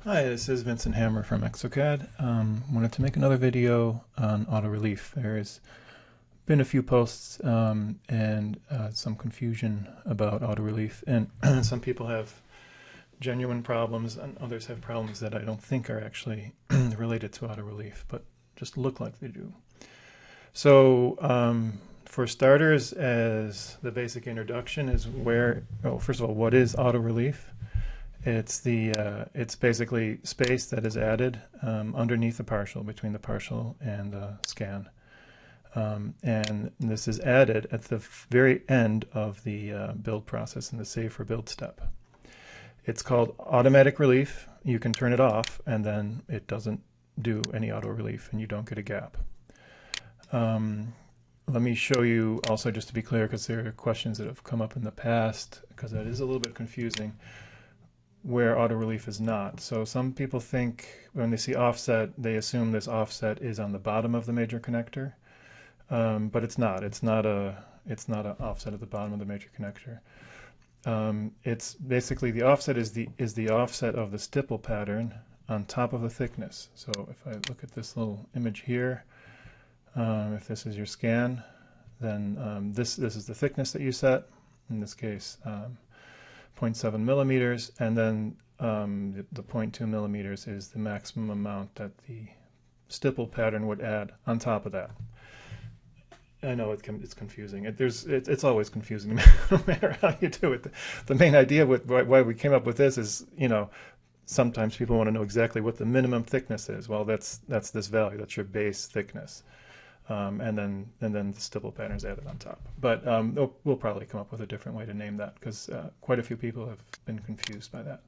Hi, this is Vincent Hammer from Exocad. Wanted to make another video on auto relief. There's been a few posts and some confusion about auto relief, and some people have genuine problems, and others have problems that I don't think are actually related to auto relief, but just look like they do. So, for starters, as the basic introduction is first of all, what is auto relief? It's basically space that is added underneath the partial, between the partial and the scan. And this is added at the very end of the build process in the save for build step. It's called automatic relief. You can turn it off and then it doesn't do any auto relief and you don't get a gap. Let me show you also, just to be clear, because there are questions that have come up in the past, because that is a little bit confusing, where auto relief is not. So some people think when they see offset, they assume this offset is on the bottom of the major connector, but it's not. It's not an offset at the bottom of the major connector. It's basically the offset is the offset of the stipple pattern on top of the thickness. So if I look at this little image here, if this is your scan, then this is the thickness that you set. In this case, 0.7 millimeters, and then the 0.2 millimeters is the maximum amount that the stipple pattern would add on top of that. I know it's confusing. It's always confusing no matter how you do it. The main idea with why we came up with this is, sometimes people want to know exactly what the minimum thickness is. Well, that's this value. That's your base thickness. And then the stipple pattern is added on top. But we'll probably come up with a different way to name that, because quite a few people have been confused by that.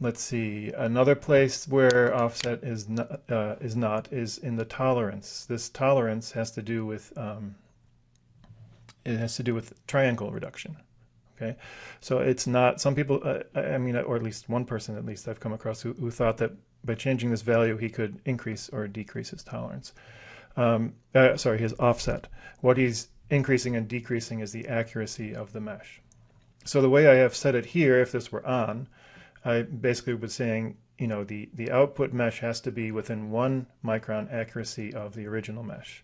Let's see. Another place where offset is not in the tolerance. This tolerance has to do with triangle reduction. Okay, so it's not. Some people, I mean, or at least one person, at least I've come across, who thought that by changing this value, he could increase or decrease his tolerance. His offset. What he's increasing and decreasing is the accuracy of the mesh. So the way I have set it here, if this were on, I basically was saying, the output mesh has to be within 1 micron accuracy of the original mesh.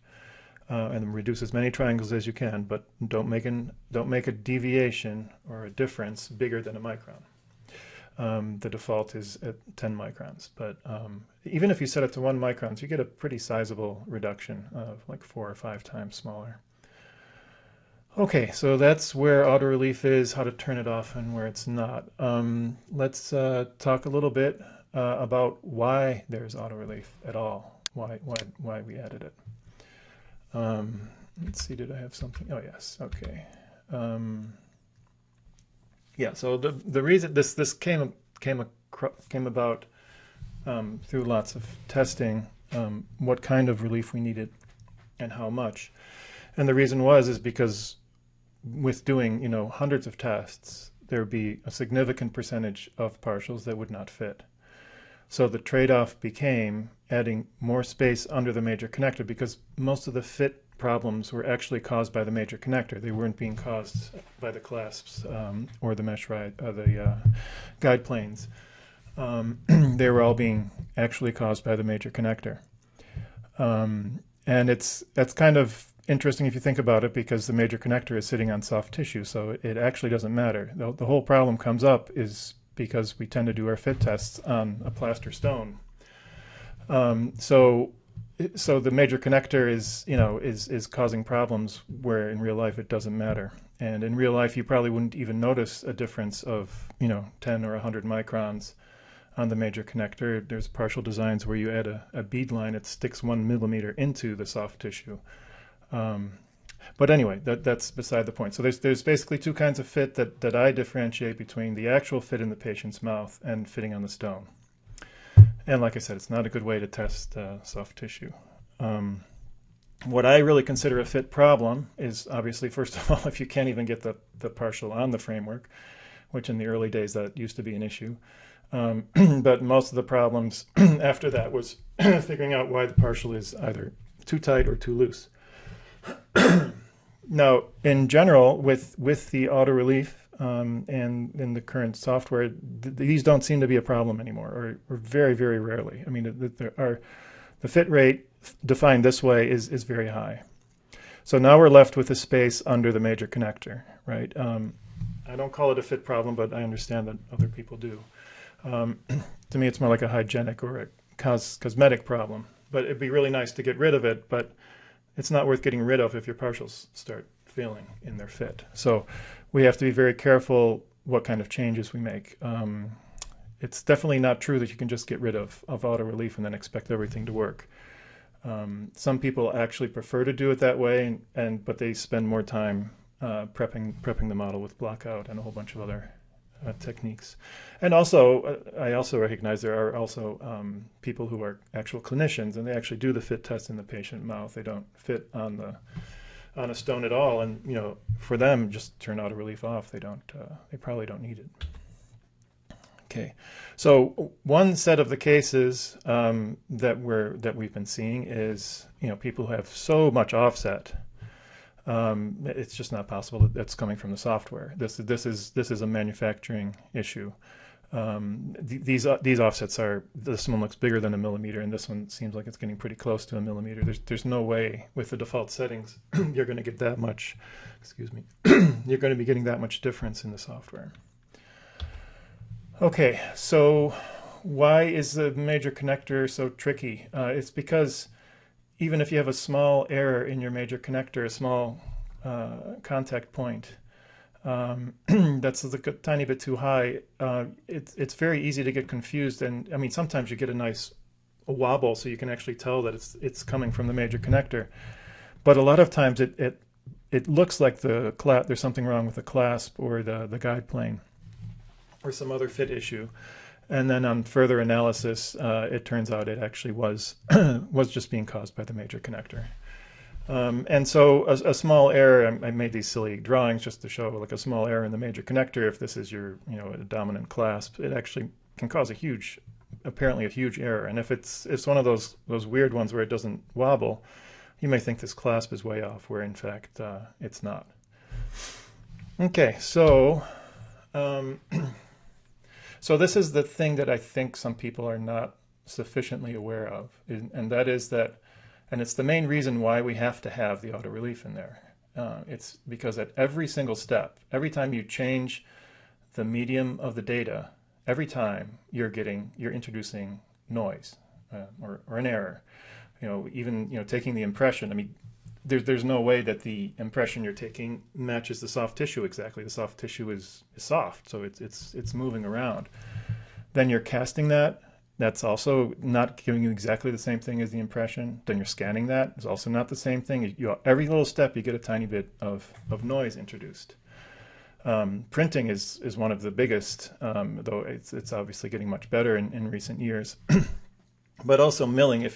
And reduce as many triangles as you can, but don't make a deviation or a difference bigger than a micron. The default is at 10 microns, but even if you set it to 1 microns, you get a pretty sizable reduction of like 4 or 5 times smaller. Okay, so that's where auto relief is, how to turn it off, and where it's not. Let's talk a little bit about why there's auto relief at all, why we added it. Let's see, did I have something? Oh, yes, okay. Yeah, so the reason this came about through lots of testing, what kind of relief we needed and how much. And the reason is because with doing, hundreds of tests, there would be a significant percentage of partials that would not fit. So the trade-off became adding more space under the major connector, because most of the fit problems were actually caused by the major connector. They weren't being caused by the clasps or the mesh the guide planes. They were all being actually caused by the major connector. And that's kind of interesting if you think about it, because the major connector is sitting on soft tissue, so it actually doesn't matter. The whole problem comes up is because we tend to do our fit tests on a plaster stone. So the major connector is causing problems where in real life it doesn't matter. And in real life you probably wouldn't even notice a difference of 10 or 100 microns on the major connector. There's partial designs where you add a bead line that sticks 1 millimeter into the soft tissue. But anyway, that's beside the point. So there's basically 2 kinds of fit that I differentiate between the actual fit in the patient's mouth and fitting on the stone. And like I said, it's not a good way to test soft tissue. What I really consider a fit problem is, obviously, first of all, if you can't even get the partial on the framework, which in the early days that used to be an issue. But most of the problems after that was figuring out why the partial is either too tight or too loose. Now, in general, with the auto relief, and in the current software, these don't seem to be a problem anymore, or very, very rarely. I mean, the fit rate defined this way is very high. So now we're left with a space under the major connector, right? I don't call it a fit problem, but I understand that other people do. To me, it's more like a hygienic or a cosmetic problem. But it'd be really nice to get rid of it, but it's not worth getting rid of if your partials start failing in their fit. So we have to be very careful what kind of changes we make. It's definitely not true that you can just get rid of auto relief and then expect everything to work. Some people actually prefer to do it that way, but they spend more time prepping the model with blockout and a whole bunch of other techniques. And also, I also recognize there are also people who are actual clinicians, and they actually do the fit test in the patient mouth. They don't fit on a stone at all, and for them, just turn auto relief off. They probably don't need it. Okay, so one set of the cases that we've been seeing is people who have so much offset. It's just not possible that that's coming from the software. This is a manufacturing issue. These offsets this one looks bigger than a millimeter, and this one seems like it's getting pretty close to a millimeter. There's no way with the default settings you're going to get that much. Excuse me. You're going to be getting that much difference in the software. Okay, so why is the major connector so tricky? It's because even if you have a small error in your major connector, a small contact point, that's a tiny bit too high, it's very easy to get confused. And I mean, sometimes you get a wobble, so you can actually tell that it's coming from the major connector. But a lot of times it looks like there's something wrong with the clasp or the guide plane, or some other fit issue. And then on further analysis, it turns out it actually was just being caused by the major connector. And so a small error, I made these silly drawings just to show like a small error in the major connector. If this is your a dominant clasp, it actually can cause apparently a huge error. And if it's one of those weird ones where it doesn't wobble, you may think this clasp is way off, where in fact it's not. Okay, so so this is the thing that I think some people are not sufficiently aware of, and that is that, and it's the main reason why we have to have the auto relief in there. It's because at every single step, every time you change the medium of the data, every time you're introducing noise or an error. Even taking the impression. I mean, there's no way that the impression you're taking matches the soft tissue exactly. The soft tissue is soft, so it's moving around. Then you're casting that. That's also not giving you exactly the same thing as the impression. Then you're scanning that. It's also not the same thing. Every little step, you get a tiny bit of noise introduced. Printing is one of the biggest, though it's obviously getting much better in recent years. But also milling.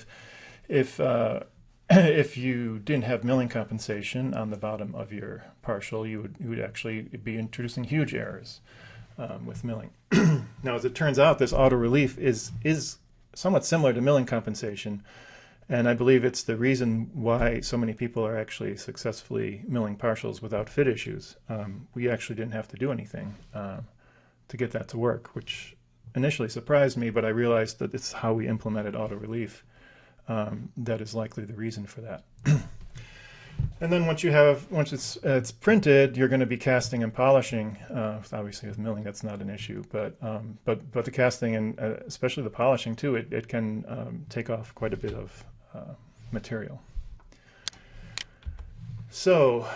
If you didn't have milling compensation on the bottom of your partial, you would actually be introducing huge errors with milling. Now, as it turns out, this auto relief is somewhat similar to milling compensation, and I believe it's the reason why so many people are actually successfully milling partials without fit issues. We actually didn't have to do anything to get that to work, which initially surprised me, but I realized that it's how we implemented auto relief. That is likely the reason for that. And then once it's printed, you're going to be casting and polishing. Obviously, with milling, that's not an issue, but the casting and especially the polishing too, it can take off quite a bit of material. So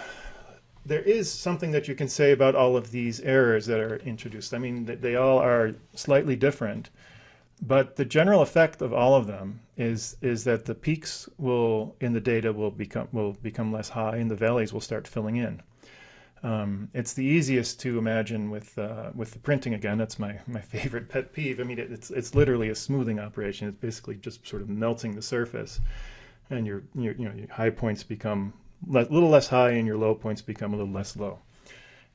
there is something that you can say about all of these errors that are introduced. I mean, they all are slightly different. But the general effect of all of them is that the peaks in the data will become less high, and the valleys will start filling in. It's the easiest to imagine with the printing again. That's my favorite pet peeve. I mean, it's literally a smoothing operation. It's basically just sort of melting the surface, and your high points become a little less high, and your low points become a little less low.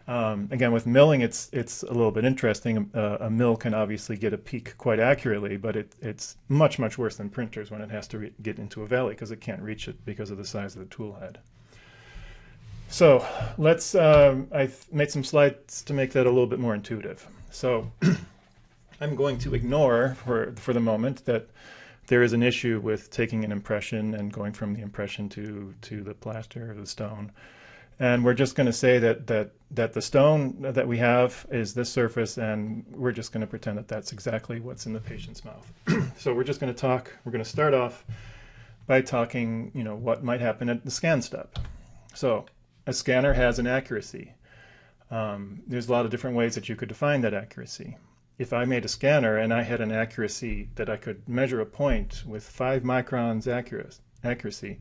Again, with milling, it's a little bit interesting. A mill can obviously get a peak quite accurately, but it's much worse than printers when it has to get into a valley because it can't reach it because of the size of the tool head. So let's, I've made some slides to make that a little bit more intuitive. So I'm going to ignore for the moment that there is an issue with taking an impression and going from the impression to the plaster or the stone. And we're just going to say that the stone that we have is this surface, and we're just going to pretend that that's exactly what's in the patient's mouth. So we're just going to talk, we're going to start off by talking, what might happen at the scan step. So a scanner has an accuracy. There's a lot of different ways that you could define that accuracy. If I made a scanner and I had an accuracy that I could measure a point with 5 microns accuracy,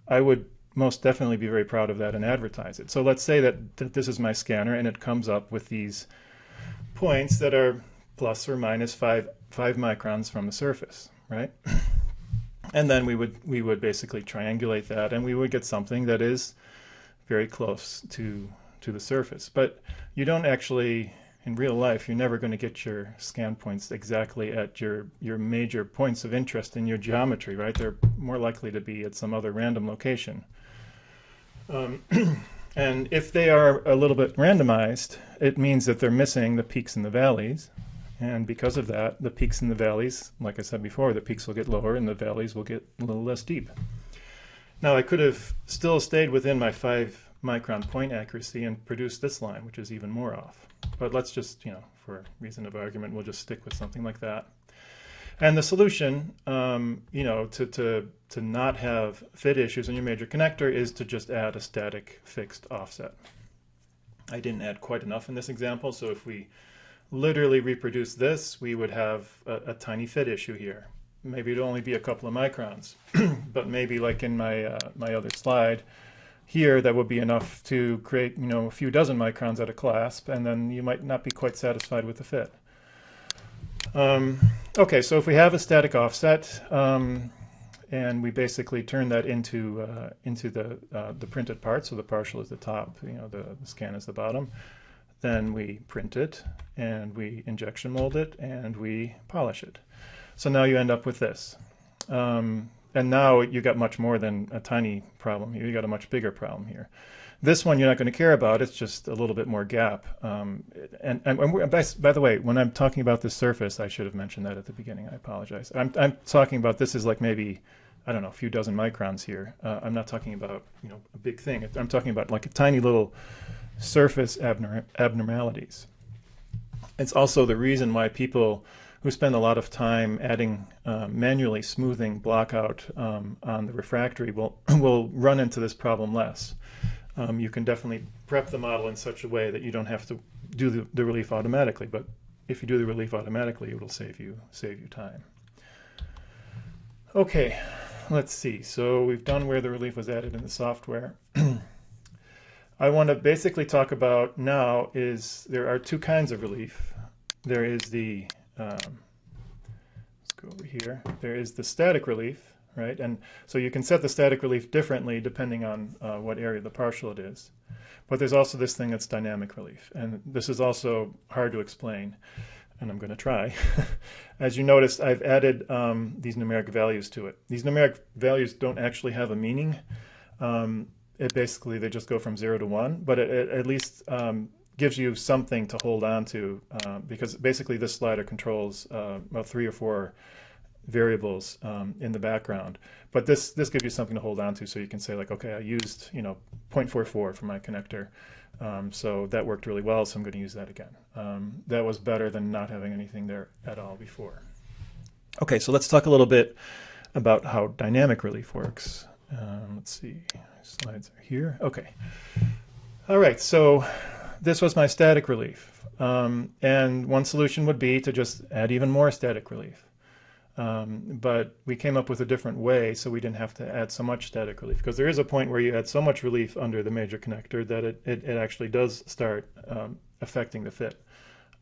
I would most definitely be very proud of that and advertise it. So let's say that this is my scanner and it comes up with these points that are plus or minus 5 microns from the surface, right? And then we would basically triangulate that, and we would get something that is very close to the surface. But you don't actually, in real life, you're never going to get your scan points exactly at your major points of interest in your geometry, right? They're more likely to be at some other random location. And if they are a little bit randomized, it means that they're missing the peaks and the valleys. And because of that, the peaks and the valleys, like I said before, the peaks will get lower and the valleys will get a little less deep. Now, I could have still stayed within my 5 micron point accuracy and produced this line, which is even more off. But let's just, for reason of argument, we'll just stick with something like that. And the solution, to not have fit issues in your major connector is to just add a static fixed offset. I didn't add quite enough in this example, so if we literally reproduce this, we would have a tiny fit issue here. Maybe it'd only be a couple of microns, but maybe like in my my other slide here, that would be enough to create a few dozen microns at a clasp, and then you might not be quite satisfied with the fit. Okay, so if we have a static offset, and we basically turn that into the printed part, so the partial is the top, the scan is the bottom, then we print it, and we injection mold it, and we polish it. So now you end up with this. And now you got much more than a tiny problem here. You got a much bigger problem here. This one you're not going to care about. It's just a little bit more gap. And by the way, when I'm talking about this surface, I should have mentioned that at the beginning. I apologize. I'm talking about this is like maybe, I don't know, a few dozen microns here. I'm not talking about a big thing. I'm talking about like a tiny little surface abnormalities. It's also the reason why people who spend a lot of time adding manually smoothing block out on the refractory will run into this problem less. You can definitely prep the model in such a way that you don't have to do the relief automatically, but if you do the relief automatically, it will save you time. Okay, let's see. So we've done where the relief was added in the software. I want to basically talk about now is there are 2 kinds of relief. There is the let's go over here. There is the static relief, right? And so you can set the static relief differently depending on what area of the partial it is. But there's also this thing that's dynamic relief. And this is also hard to explain, and I'm going to try. As you noticed, I've added these numeric values to it. These numeric values don't actually have a meaning. They just go from 0 to 1, but it at least gives you something to hold on to, because basically this slider controls about 3 or 4 variables in the background. But this gives you something to hold on to, so you can say like, okay, I used 0.44 for my connector, so that worked really well, so I'm going to use that again. That was better than not having anything there at all before. Okay, so let's talk a little bit about how dynamic relief works. Let's see, slides are here. Okay. All right, so this was my static relief. And one solution would be to just add even more static relief. But we came up with a different way so we didn't have to add so much static relief, because there is a point where you add so much relief under the major connector that it actually does start affecting the fit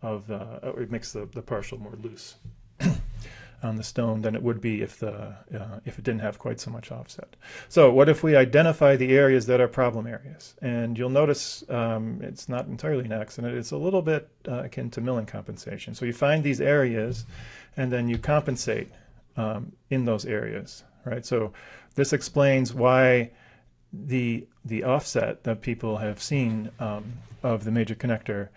of it makes the partial more loose on the stone than it would be if it didn't have quite so much offset. So what if we identify the areas that are problem areas? And you'll notice it's not entirely an accident. It's a little bit akin to milling compensation. So you find these areas and then you compensate in those areas, right? So this explains why the offset that people have seen of the major connector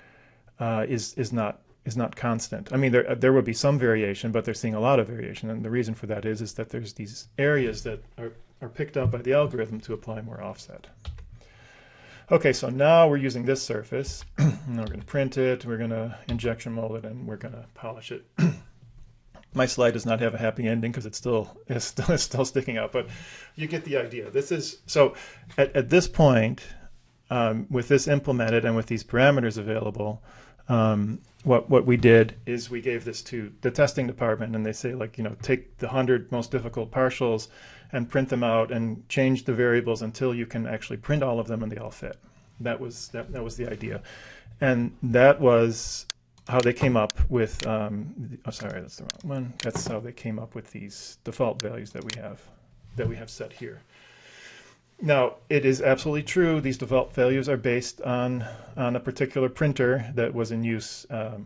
is not constant. I mean, there would be some variation, but they're seeing a lot of variation, and the reason for that is that there's these areas that are picked up by the algorithm to apply more offset. Okay, so now we're using this surface. Now we're going to print it, we're going to injection mold it, and we're going to polish it. My slide does not have a happy ending because it's still sticking out, but you get the idea. This is so at this point, with this implemented and with these parameters available, what we did is we gave this to the testing department, and they say, like, take the 100 most difficult partials and print them out and change the variables until you can actually print all of them and they all fit. That was the idea, and that was how they came up with. Oh, sorry, that's the wrong one. That's how they came up with these default values that we have set here. Now, it is absolutely true. These default values are based on a particular printer that was in use a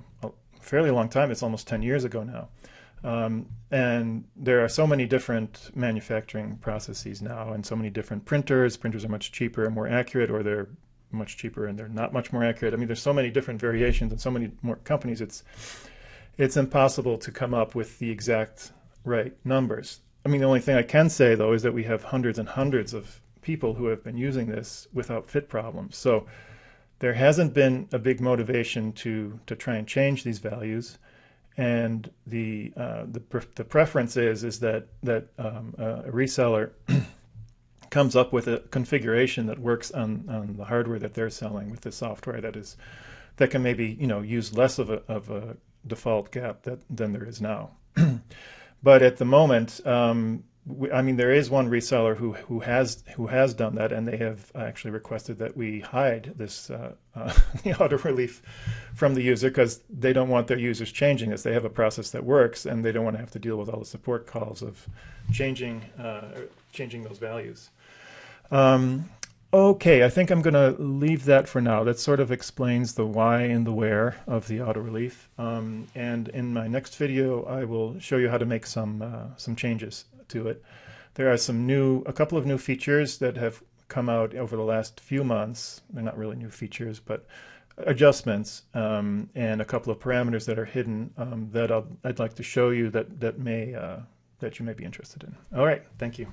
fairly long time. It's almost 10 years ago now. And there are so many different manufacturing processes now, and so many different printers. Printers are much cheaper and more accurate, or they're much cheaper and they're not much more accurate. I mean, there's so many different variations and so many more companies. It's impossible to come up with the exact right numbers. I mean, the only thing I can say, though, is that we have hundreds and hundreds of people who have been using this without fit problems. So there hasn't been a big motivation to try and change these values. And the preference is that a reseller comes up with a configuration that works on the hardware that they're selling with the software that can maybe use less of a default gap than there is now. But at the moment, I mean, there is one reseller who has done that, and they have actually requested that we hide this the auto relief from the user, because they don't want their users changing this. They have a process that works, and they don't want to have to deal with all the support calls of changing those values. Okay, I think I'm going to leave that for now. That sort of explains the why and the where of the auto relief. And in my next video, I will show you how to make some changes to it. There are a couple of new features that have come out over the last few months. They're not really new features, but adjustments, and a couple of parameters that are hidden that I'd like to show you that you may be interested in. All right, thank you.